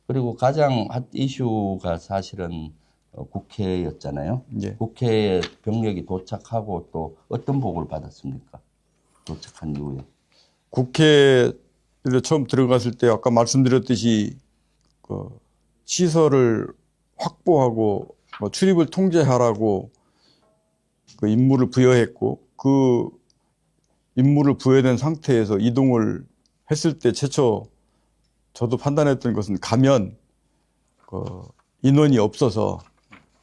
그리고 가장 핫 이슈가 사실은 국회였잖아요. 예. 국회에 병력이 도착하고 또 어떤 보고를 받았습니까? 도착한 이후에. 국회에 처음 들어갔을 때 아까 말씀드렸듯이 그 시설을 확보하고 뭐 출입을 통제하라고 그 임무를 부여했고, 그 임무를 부여된 상태에서 이동을 했을 때 최초 저도 판단했던 것은 가면 그 인원이 없어서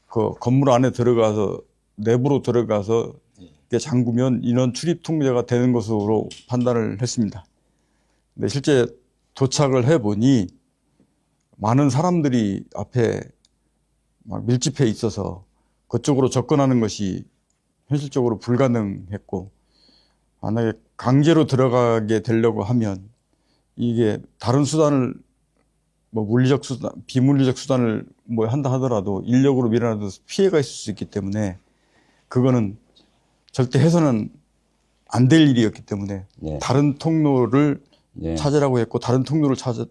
그 건물 안에 들어가서 내부로 들어가서 잠그면 인원 출입 통제가 되는 것으로 판단을 했습니다. 근데 실제 도착을 해보니 많은 사람들이 앞에 막 밀집해 있어서 그쪽으로 접근하는 것이 현실적으로 불가능했고, 만약에 강제로 들어가게 되려고 하면 이게 다른 수단을 뭐 물리적 수단, 비물리적 수단을 뭐 한다 하더라도 인력으로 밀어놔도 피해가 있을 수 있기 때문에 그거는 절대 해서는 안 될 일이었기 때문에 네. 다른 통로를 네. 찾으라고 했고, 다른 통로를 찾으면서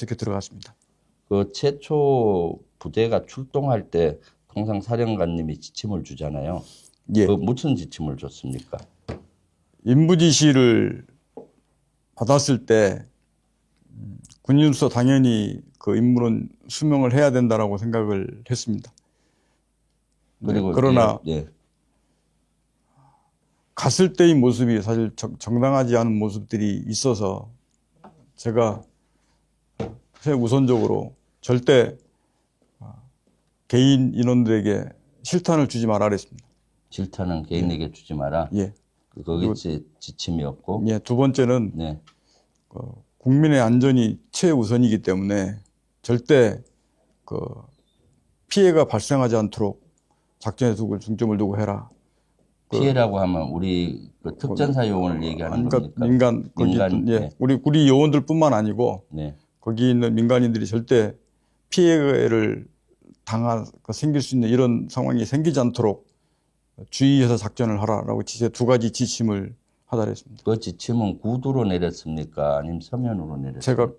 이렇게 들어갔습니다. 그 최초 부대가 출동할 때 통상 사령관님이 지침을 주잖아요. 예. 그 무슨 지침을 줬습니까? 임무 지시를 받았을 때 군인으로서 당연히 그 임무는 수명을 해야 된다라고 생각을 했습니다. 그리고 그러나 예. 갔을 때의 모습이 사실 정당하지 않은 모습들이 있어서 제가 우선적으로 절대 개인 인원들에게 실탄을 주지 말아 그랬습니다. 실탄은 개인에게 주지 마라. 예. 그게 지침이었고. 예. 두 번째는 네. 국민의 안전이 최우선이기 때문에 절대 그 피해가 발생하지 않도록 작전에 중점을 두고 해라. 피해라고 하면 우리 그 특전사용을 얘기하는 겁니까? 민간 거기 민간, 예. 네. 우리 요원들뿐만 아니고 네. 거기 있는 민간인들이 절대 피해를 생길 수 있는 이런 상황이 생기지 않도록 주의해서 작전을 하라라고 두 가지 지침을 하달했습니다. 그 지침은 구두로 내렸습니까? 아니면 서면으로 내렸습니까? 제가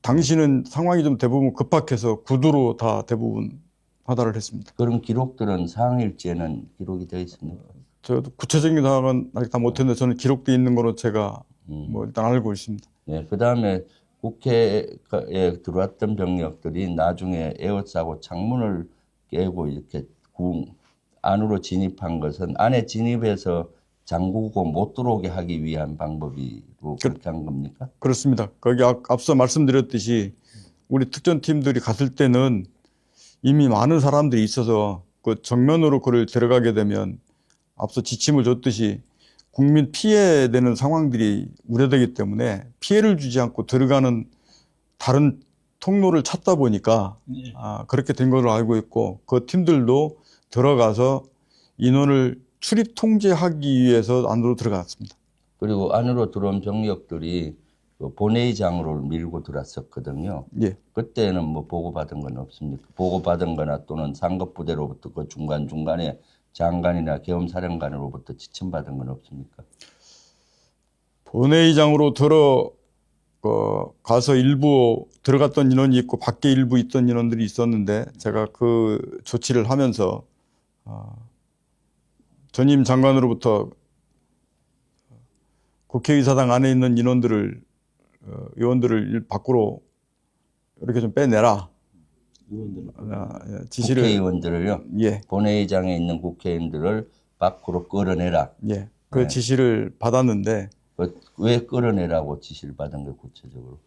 당시는 상황이 좀 대부분 급박해서 구두로 다 대부분 하달을 했습니다. 그런 기록들은 상일지에는 기록이 되어 있습니까? 저도 구체적인 사항은 아직 다 못했는데 저는 기록되어 있는 거로 제가 뭐 일단 알고 있습니다. 네. 그 다음에 국회에 들어왔던 병력들이 나중에 에워싸고 창문을 깨고 이렇게 안으로 진입한 것은 안에 진입해서 잠그고 못 들어오게 하기 위한 방법이고 그렇게 한 겁니까? 그렇습니다. 거기 앞서 말씀드렸듯이 우리 특전팀들이 갔을 때는 이미 많은 사람들이 있어서 그 정면으로 그를 들어가게 되면 앞서 지침을 줬듯이 국민 피해되는 상황들이 우려되기 때문에 피해를 주지 않고 들어가는 다른 통로를 찾다 보니까 그렇게 된 걸로 알고 있고, 그 팀들도 들어가서 인원을 출입 통제하기 위해서 안으로 들어갔습니다. 그리고 안으로 들어온 병력들이 그 본회의장으로 밀고 들어왔었거든요. 예. 그때는 뭐 보고받은 건 없습니까? 보고받은 거나 또는 상급부대로부터 그 중간중간에 장관이나 계엄사령관으로부터 지침받은 건 없습니까? 본회의장으로 가서 일부 들어갔던 인원이 있고 밖에 일부 있던 인원들이 있었는데, 제가 그 조치를 하면서 전임 장관으로부터 국회의사당 안에 있는 의원들을 밖으로 이렇게 좀 빼내라. 지시를. 국회의원들을요? 예. 본회의장에 있는 국회의원들을 밖으로 끌어내라. 예. 그 지시를 받았는데. 왜 끌어내라고 지시를 받은 거예요, 구체적으로?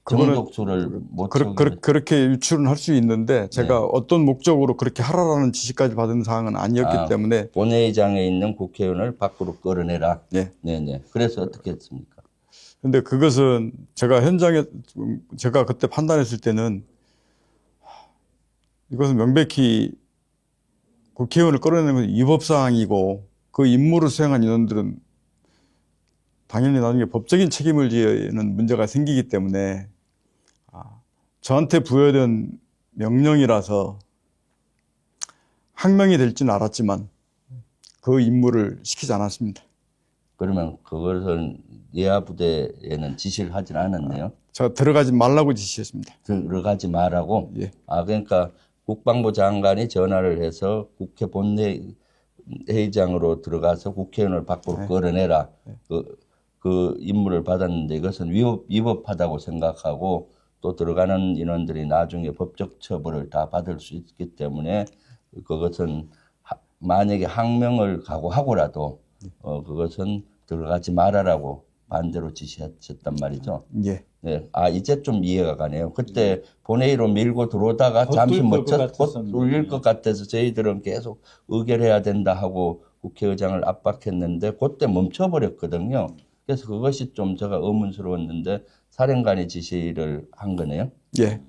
그거는 정독수를 못 그렇게 유출은 할 수 있는데, 제가 어떤 목적으로 그렇게 하라라는 지시까지 받은 사항은 아니었기 때문에. 본회의장에 있는 국회의원을 밖으로 끌어내라. 네. 네네. 그래서 어떻게 했습니까? 근데 그것은 제가 그때 판단했을 때는 이것은 명백히 국회의원을 끌어내는 것은 위법사항이고, 그 임무를 수행한 인원들은 당연히 나중에 법적인 책임을 지는 문제가 생기기 때문에 저한테 부여된 명령이라서 항명이 될지는 알았지만 그 임무를 시키지 않았습니다. 그러면 그것은 예하부대에는 지시를 하진 않았네요. 제가 들어가지 말라고 지시했습니다. 들어가지 말라고. 예. 그러니까 국방부 장관이 전화를 해서 국회 본회의장으로 들어가서 국회의원을 밖으로 끌어내라. 그 임무를 받았는데 이것은 위법하다고 생각하고 또 들어가는 인원들이 나중에 법적 처벌을 다 받을 수 있기 때문에 그것은 만약에 항명을 각오하고라도 그것은 들어가지 말아라고 반대로 지시하셨단 말이죠. 예. 네, 이제 좀 이해가 가네요. 그때 본회의로 밀고 들어오다가 잠시 곧 뚫릴 것 같아서 저희들은 계속 의결해야 된다 하고 국회의장을 압박했는데 그때 멈춰버렸거든요. 그래서 그것이 좀 제가 의문스러웠는데 사령관이 지시를 한 거네요. 예.